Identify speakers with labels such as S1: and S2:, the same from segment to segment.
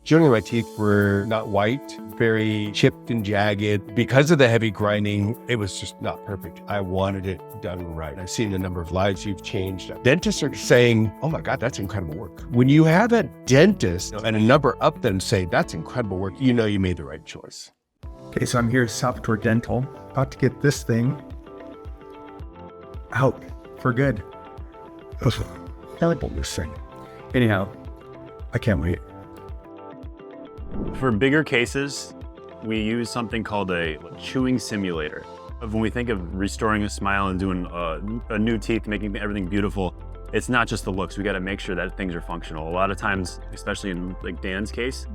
S1: Generally, my teeth were not white, very chipped and jagged. Because of the heavy grinding, it was just not perfect. I wanted it done right. I've seen a number of lives you've changed. Dentists are saying, oh my God, that's incredible work. When you have a dentist and a number up them say, that's incredible work, you know you made the right choice.
S2: Okay, so I'm here at Software Dental, about to get this thing out for good. Terrible, this thing. Anyhow, I can't wait.
S3: For bigger cases, we use something called a chewing simulator. When we think of restoring a smile and doing a new teeth, making everything beautiful, it's not just the looks. We got to make sure that things are functional. A lot of times, especially in like Dan's case,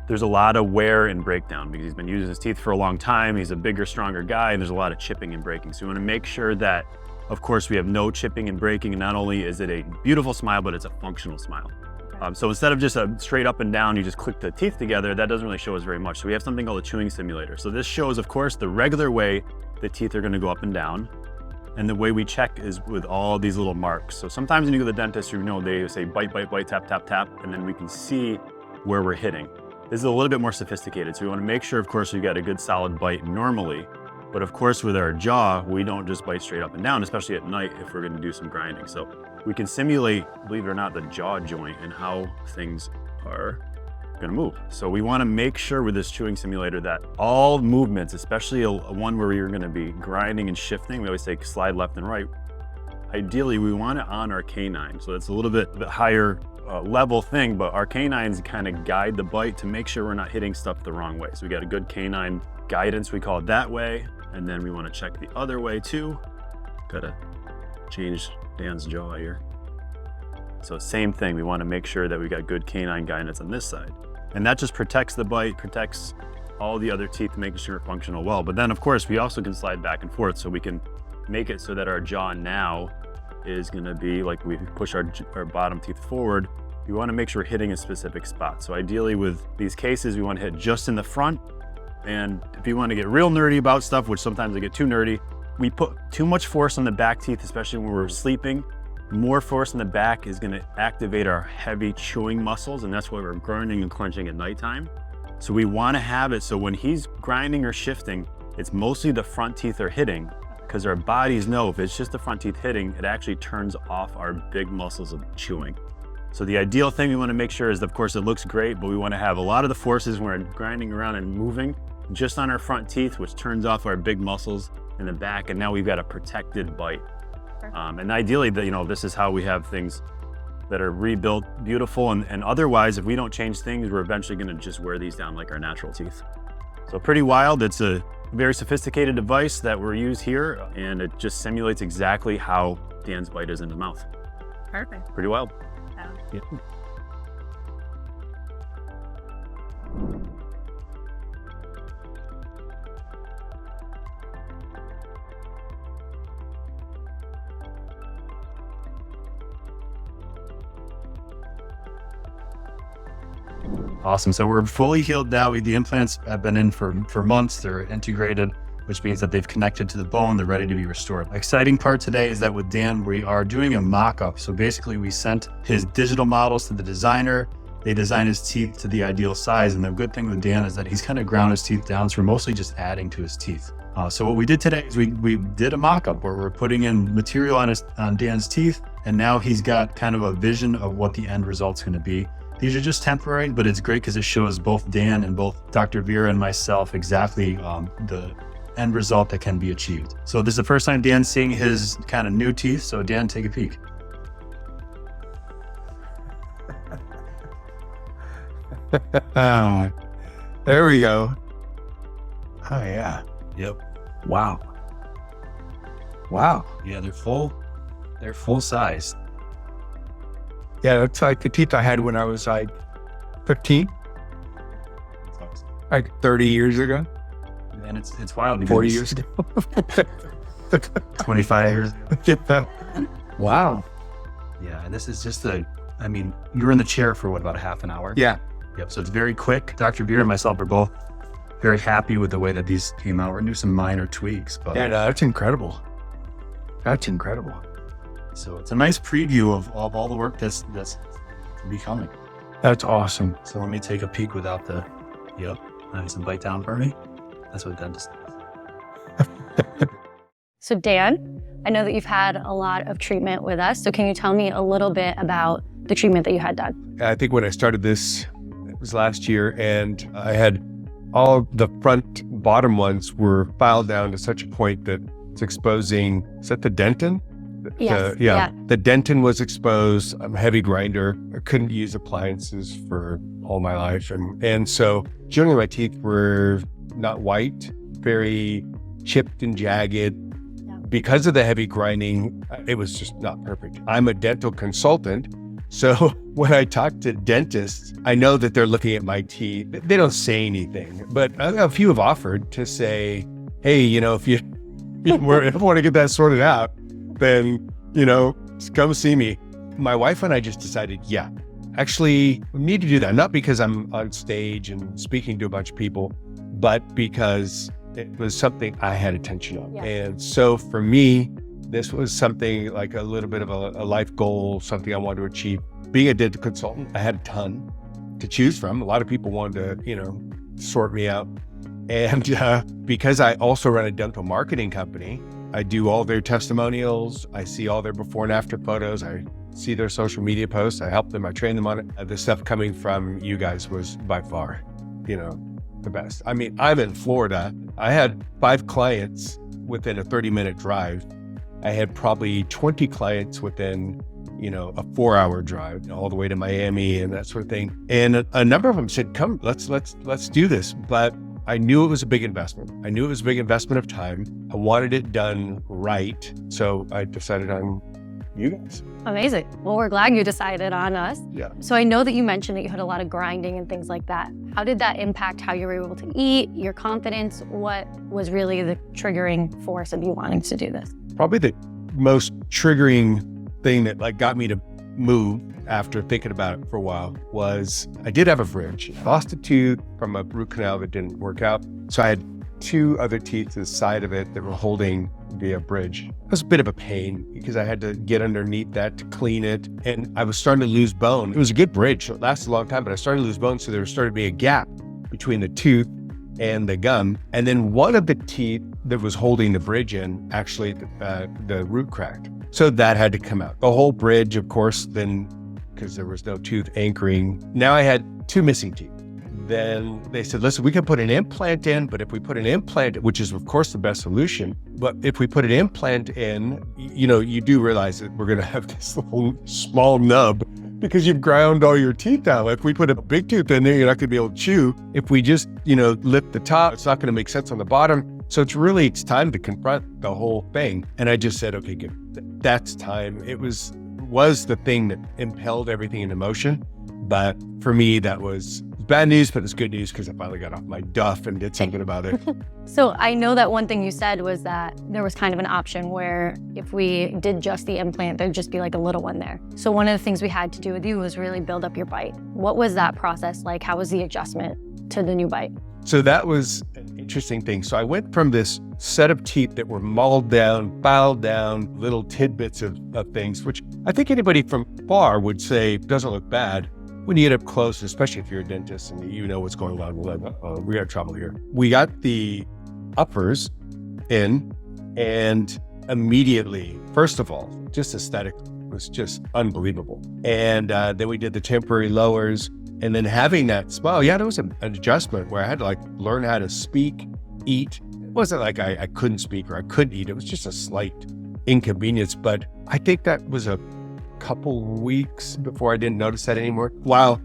S3: there's a lot of wear and breakdown because he's been using his teeth for a long time. He's a bigger, stronger guy, and there's a lot of chipping and breaking. So we want to make sure that, of course, we have no chipping and breaking. And not only is it a beautiful smile, but it's a functional smile. So instead of just a straight up and down, you just click the teeth together, that doesn't really show us very much. So we have something called a chewing simulator. So this shows, of course, the regular way the teeth are gonna go up and down. And the way we check is with all these little marks. So sometimes when you go to the dentist, you know, they say bite, bite, bite, tap, tap, tap, and then we can see where we're hitting. This is a little bit more sophisticated. So we wanna make sure, of course, we got a good solid bite normally. But of course, with our jaw, we don't just bite straight up and down, especially at night if we're gonna do some grinding. So we can simulate, believe it or not, the jaw joint and how things are gonna move. So we wanna make sure with this chewing simulator that all movements, especially a one where you're gonna be grinding and shifting, we always say slide left and right. Ideally, we want it on our canine. So it's a little bit higher level thing, but our canines kind of guide the bite to make sure we're not hitting stuff the wrong way. So we got a good canine guidance, we call it that way. And then we want to check the other way too. Gotta change Dan's jaw here. So same thing, we want to make sure that we got good canine guidance on this side. And that just protects the bite, protects all the other teeth, making sure it's functional well. But then of course, we also can slide back and forth so we can make it so that our jaw now is gonna be like we push our bottom teeth forward. We want to make sure we're hitting a specific spot. So ideally with these cases, we want to hit just in the front. And if you want to get real nerdy about stuff, which sometimes I get too nerdy, we put too much force on the back teeth, especially when we're sleeping. More force in the back is going to activate our heavy chewing muscles, and that's why we're grinding and clenching at nighttime. So we want to have it so when he's grinding or shifting, it's mostly the front teeth are hitting, because our bodies know if it's just the front teeth hitting, it actually turns off our big muscles of chewing. So the ideal thing we want to make sure is, of course, it looks great, but we want to have a lot of the forces when we're grinding around and moving just on our front teeth, which turns off our big muscles in the back, and now we've got a protected bite. And ideally, this is how we have things that are rebuilt beautiful, and otherwise, if we don't change things, we're eventually going to just wear these down like our natural teeth. So pretty wild. It's a very sophisticated device that we're used here, and it just simulates exactly how Dan's bite is in the mouth.
S4: Perfect.
S3: Pretty wild.
S1: Yeah.
S5: Awesome. So we're fully healed now. The implants have been in for months. They're integrated, which means that they've connected to the bone. They're ready to be restored. Exciting part today is that with Dan, we are doing a mock-up. So basically we sent his digital models to the designer. They designed his teeth to the ideal size. And the good thing with Dan is that he's kind of ground his teeth down. So we're mostly just adding to his teeth. So what we did today is we did a mock-up where we're putting in material on Dan's teeth. And now he's got kind of a vision of what the end result's going to be. These are just temporary, but it's great because it shows both Dan and both Dr. Vera and myself exactly the end result that can be achieved. So this is the first time Dan's seeing his kind of new teeth. So Dan, take a peek.
S1: There we go.
S2: Oh yeah.
S5: Yep.
S2: Wow. Wow.
S5: Yeah, they're full size.
S1: Yeah, it's like the teeth I had when I was like 15, like 30 years ago.
S5: And it's wild.
S1: 40 years ago.
S5: 25 years ago.
S2: Wow.
S5: Yeah, and this is just you were in the chair for about a half an hour?
S1: Yeah.
S5: Yep, so it's very quick. Dr. Vera and myself are both very happy with the way that these came out. We're gonna do some minor tweaks, but
S1: Yeah, no, that's incredible. That's incredible.
S5: so it's a nice preview of all the work that's to be coming.
S2: That's awesome.
S5: So let me take a peek without the, yep, nice and bite down for me. That's what dentist does.
S4: So Dan, I know that you've had a lot of treatment with us. So can you tell me a little bit about the treatment that you had done?
S1: I think when I started this, it was last year, and I had all the front bottom ones were filed down to such a point that it's exposing, is that the dentin?
S4: Yes.
S1: The dentin was exposed. I'm a heavy grinder. I couldn't use appliances for all my life. And so generally my teeth were not white, very chipped and jagged. Because of the heavy grinding, it was just not perfect. I'm a dental consultant. So when I talk to dentists, I know that they're looking at my teeth. They don't say anything, but a few have offered to say, hey, if you want to get that sorted out, then, come see me. My wife and I just decided, yeah, actually we need to do that. Not because I'm on stage and speaking to a bunch of people, but because it was something I had attention on.
S4: Yeah.
S1: And so for me, this was something like a little bit of a life goal, something I wanted to achieve. Being a dental consultant, I had a ton to choose from. A lot of people wanted to, sort me out. And because I also run a dental marketing company, I do all their testimonials. I see all their before and after photos. I see their social media posts. I help them. I train them on it. The stuff coming from you guys was by far, the best. I mean, I'm in Florida. I had 5 clients within a 30-minute drive. I had probably 20 clients within, a 4-hour drive, all the way to Miami and that sort of thing. And a number of them said, come, let's do this. But I knew it was a big investment. I knew it was a big investment of time. I wanted it done right. So I decided on you guys.
S4: Amazing. Well, we're glad you decided on us.
S1: Yeah.
S4: So I know that you mentioned that you had a lot of grinding and things like that. How did that impact how you were able to eat, your confidence? What was really the triggering force of you wanting to do this?
S1: Probably the most triggering thing that got me to move after thinking about it for a while was I did have a bridge. I lost a tooth from a root canal that didn't work out. So I had 2 other teeth to the side of it that were holding via bridge. It was a bit of a pain because I had to get underneath that to clean it. And I was starting to lose bone. It was a good bridge. So it lasted a long time, but I started to lose bone. So there started to be a gap between the tooth and the gum. And then one of the teeth that was holding the bridge in, actually the root cracked. So that had to come out. The whole bridge, of course, then, because there was no tooth anchoring. Now I had 2 missing teeth. Then they said, listen, we can put an implant in, but if we put an implant, which is of course the best solution, but if we put an implant in, you do realize that we're going to have this little small nub because you've ground all your teeth out. If we put a big tooth in there, you're not going to be able to chew. If we just, lift the top, it's not going to make sense on the bottom. So it's time to confront the whole thing. And I just said, okay, good. That's time. It was the thing that impelled everything into motion. But for me, that was bad news, but it's good news because I finally got off my duff and did something about it.
S4: So I know that one thing you said was that there was kind of an option where if we did just the implant, there'd just be a little one there. So one of the things we had to do with you was really build up your bite. What was that process like? How was the adjustment to the new bite?
S1: So that was an interesting thing. So I went from this set of teeth that were mauled down, filed down, little tidbits of things, which I think anybody from far would say doesn't look bad. When you get up close, especially if you're a dentist and you know what's going on, we got trouble here. We got the uppers in, and immediately, first of all, just aesthetic was just unbelievable. And then we did the temporary lowers, and then having that smile, there was an adjustment where I had to learn how to speak, eat. It wasn't like I couldn't speak or I couldn't eat. It was just a slight inconvenience, but I think that was a couple weeks before I didn't notice that anymore. While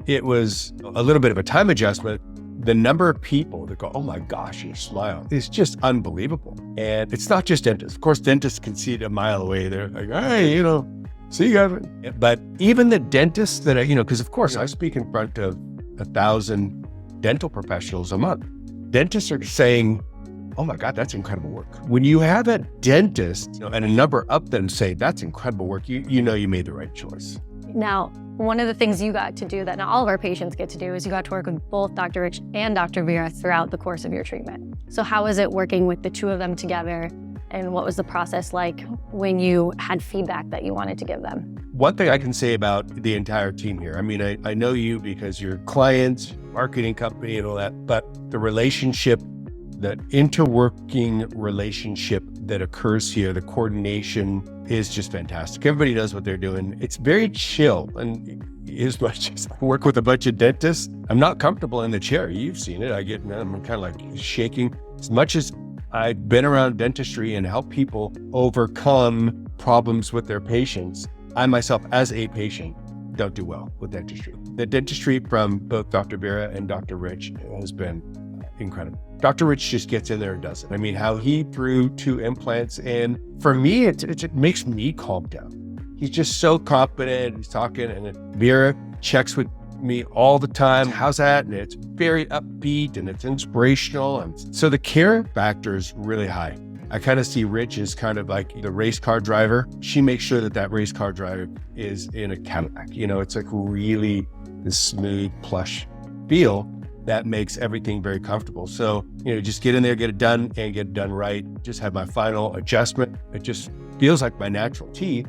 S1: it was a little bit of a time adjustment, the number of people that go, oh my gosh, your smile is just unbelievable. And it's not just dentists. Of course, dentists can see it a mile away. They're like, hey, see you guys. But even the dentists that because of course I speak in front of 1,000 dental professionals a month. Dentists are saying, oh my God, that's incredible work. When you have a dentist and a number of them say that's incredible work, you know you made the right choice.
S4: Now, one of the things you got to do that not all of our patients get to do is you got to work with both Dr. Rich and Dr. Vera throughout the course of your treatment. So how is it working with the 2 of them together? And what was the process like when you had feedback that you wanted to give them?
S1: One thing I can say about the entire team here, I mean, I know you because you're clients, marketing company and all that, but the relationship, the interworking relationship that occurs here, the coordination is just fantastic. Everybody knows what they're doing. It's very chill. And as much as I work with a bunch of dentists, I'm not comfortable in the chair. You've seen it. I'm kind of like shaking. As much as I've been around dentistry and helped people overcome problems with their patients, I myself, as a patient, don't do well with dentistry. The dentistry from both Dr. Vera and Dr. Rich has been incredible. Dr. Rich just gets in there and does it. I mean, how he threw 2 implants in, for me, it makes me calm down. He's just so confident. He's talking, and Vera checks with me all the time. How's that? And it's very upbeat and it's inspirational. And so the care factor is really high. I kind of see Rich as kind of like the race car driver. She makes sure that race car driver is in a Cadillac. It's like really this smooth, plush feel that makes everything very comfortable. So, just get in there, get it done, and get it done right. Just have my final adjustment. It just feels like my natural teeth,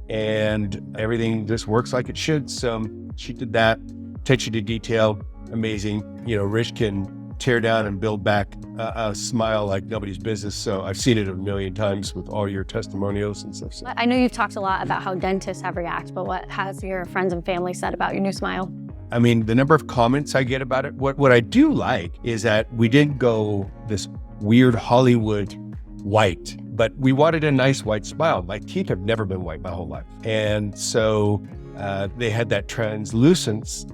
S1: and everything just works like it should. So she did that. Attention to detail, amazing. Rich can tear down and build back a smile like nobody's business. So I've seen it a million times with all your testimonials and stuff. So.
S4: I know you've talked a lot about how dentists have reacted, but what has your friends and family said about your new smile?
S1: I mean, the number of comments I get about it, what I do like is that we didn't go this weird Hollywood white, but we wanted a nice white smile. My teeth have never been white my whole life. And so they had that translucence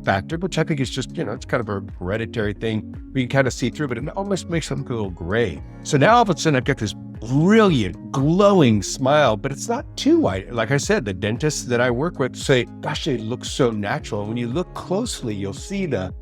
S1: factor, which I think is just, it's kind of a hereditary thing. We can kind of see through, but it almost makes them look a little gray. So now all of a sudden I've got this brilliant, glowing smile, but it's not too white. Like I said, the dentists that I work with say, gosh, they look so natural. And when you look closely, you'll see the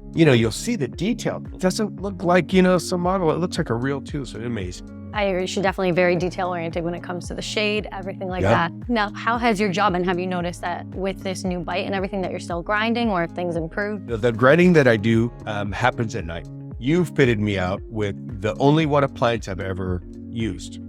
S1: detail. It doesn't look like, some model. It looks like a real tooth. So it's amazing.
S4: I agree. She's definitely very detail oriented when it comes to the shade, everything like that. Now, how has your job been? Have you noticed that with this new bite and everything that you're still grinding, or if things improved?
S1: The grinding that I do happens at night. You've fitted me out with the only one appliance I've ever used.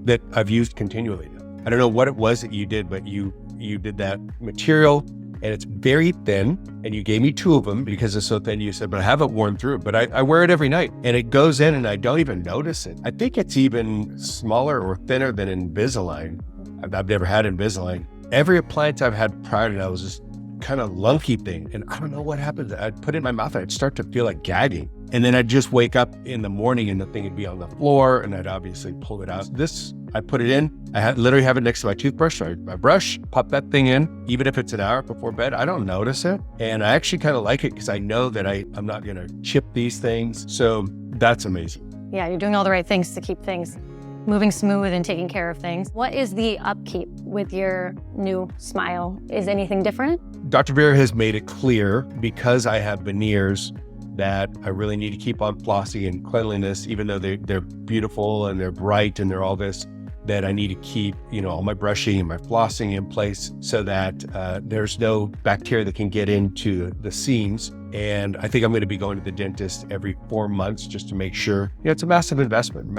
S1: That I've used continually now. I don't know what it was that you did, but you did that material, and it's very thin, and you gave me 2 of them because it's so thin. You said, but I haven't worn through it, but I wear it every night, and it goes in and I don't even notice it. I think it's even smaller or thinner than Invisalign. I've never had Invisalign. Every appliance I've had prior to that was this kind of lunky thing, and I don't know what happened. I'd put it in my mouth and I'd start to feel like gagging. And then I'd just wake up in the morning and the thing would be on the floor, and I'd obviously pull it out. This, I put it in. I literally have it next to my toothbrush. I brush, pop that thing in. Even if it's an hour before bed, I don't notice it. And I actually kind of like it because I know that I'm not going to chip these things. So that's amazing.
S4: Yeah, you're doing all the right things to keep things moving smooth and taking care of things. What is the upkeep with your new smile? Is anything different?
S1: Dr. Vera has made it clear, because I have veneers, that I really need to keep on flossing and cleanliness, even though they're beautiful and they're bright and they're all this, that I need to keep, all my brushing and my flossing in place so that there's no bacteria that can get into the seams. And I think I'm going to be going to the dentist every 4 months just to make sure. It's a massive investment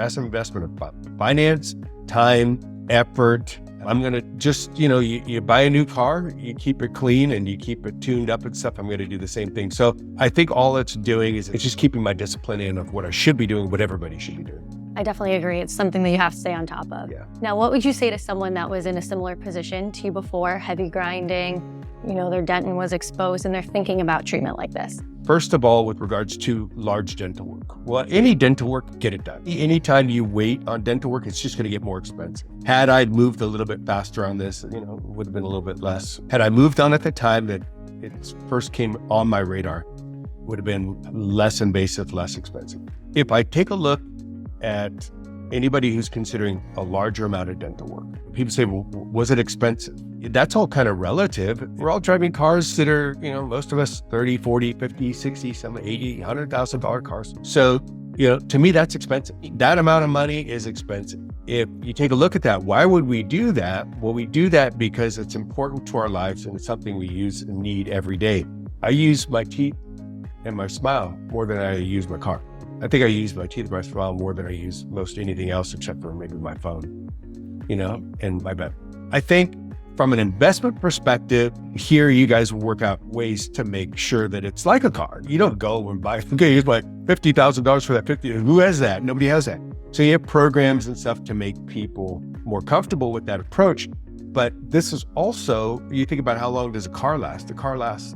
S1: of finance, time, effort. I'm going to just, you buy a new car, you keep it clean and you keep it tuned up and stuff. I'm going to do the same thing. So I think all it's doing is it's just keeping my discipline in of what I should be doing, what everybody should be doing.
S4: I definitely agree. It's something that you have to stay on top of.
S1: Yeah.
S4: Now, what would you say to someone that was in a similar position to you before, heavy grinding, their dentin was exposed and they're thinking about treatment like this?
S1: First of all, with regards to large dental work, well, any dental work, get it done. Anytime you wait on dental work, it's just going to get more expensive. Had I moved a little bit faster on this, it would have been a little bit less. Had I moved on at the time that it first came on my radar, it would have been less invasive, less expensive. If I take a look at anybody who's considering a larger amount of dental work, people say, well, was it expensive? That's all kind of relative. We're all driving cars that are, most of us 30, 40, 50, 60, some 80, $100,000 cars. So, to me, that's expensive. That amount of money is expensive. If you take a look at that, why would we do that? Well, we do that because it's important to our lives and it's something we use and need every day. I use my teeth and my smile more than I use my car. I think I use my toothbrush file more than I use most anything else except for maybe my phone, and my bed. I think from an investment perspective, here you guys will work out ways to make sure that it's like a car. You don't go and buy, okay, here's like $50,000 for that 50. Who has that? Nobody has that. So you have programs and stuff to make people more comfortable with that approach. But this is also, you think about how long does a car last? The car lasts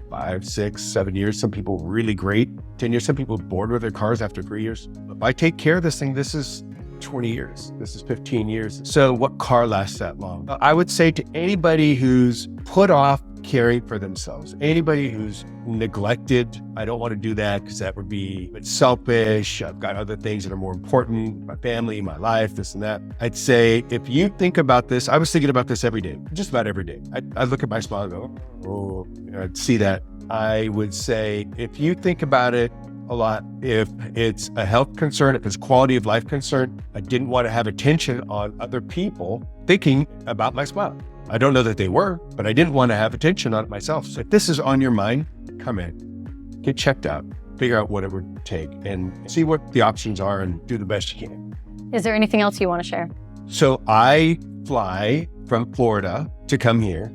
S1: 5, 6, 7 years. Some people really great, 10 years. Some people bored with their cars after 3 years. If I take care of this thing, this is 20 years. This is 15 years. So what car lasts that long? I would say to anybody who's put off caring for themselves, anybody who's neglected, I don't want to do that because that would be selfish. I've got other things that are more important, my family, my life, this and that. I'd say if you think about this, I was thinking about this every day, just about every day. I look at my smile and go, oh, I'd see that. I would say if you think about it a lot, if it's a health concern, if it's quality of life concern, I didn't want to have attention on other people thinking about my smile. I don't know that they were, but I didn't want to have attention on it myself. So if this is on your mind, come in, get checked out, figure out what it would take and see what the options are and do the best you can.
S4: Is there anything else you want to share?
S1: So I fly from Florida to come here.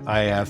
S1: I have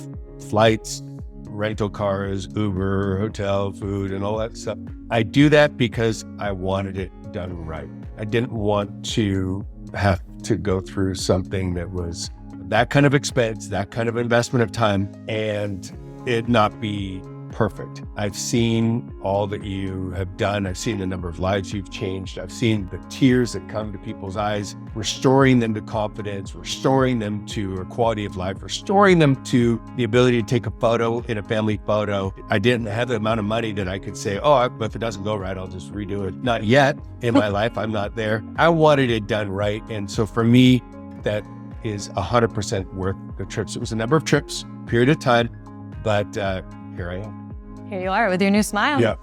S1: flights, rental cars, Uber, hotel, food, and all that stuff. I do that because I wanted it done right. I didn't want to have to go through something that was that kind of expense, that kind of investment of time, and it not be perfect. I've seen all that you have done. I've seen the number of lives you've changed. I've seen the tears that come to people's eyes, restoring them to confidence, restoring them to a quality of life, restoring them to the ability to take a photo in a family photo. I didn't have the amount of money that I could say, oh, if it doesn't go right, I'll just redo it. Not yet in my life. I'm not there. I wanted it done right. And so for me, that is 100% worth the trips. It was a number of trips, period of time, but here I am.
S4: Here you are with your new smile.
S1: Yeah.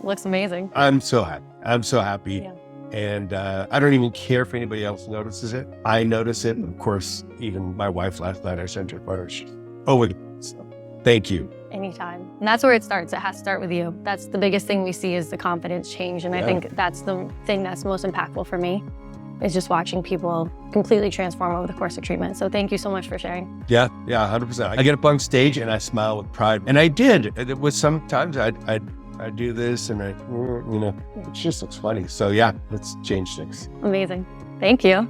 S4: Looks amazing.
S1: I'm so happy. I'm so happy.
S4: Yeah.
S1: And I don't even care if anybody else notices it. I notice it. And of course, even my wife last night, I sent her photos. So, thank you.
S4: Anytime. And that's where it starts. It has to start with you. That's the biggest thing we see is the confidence change. And I think that's the thing that's most impactful for me is just watching people completely transform over the course of treatment. So thank you so much for sharing.
S1: Yeah, 100%. I get up on stage and I smile with pride. And I did. It was sometimes I'd do this and it just looks funny. So yeah, let's change things.
S4: Amazing. Thank you.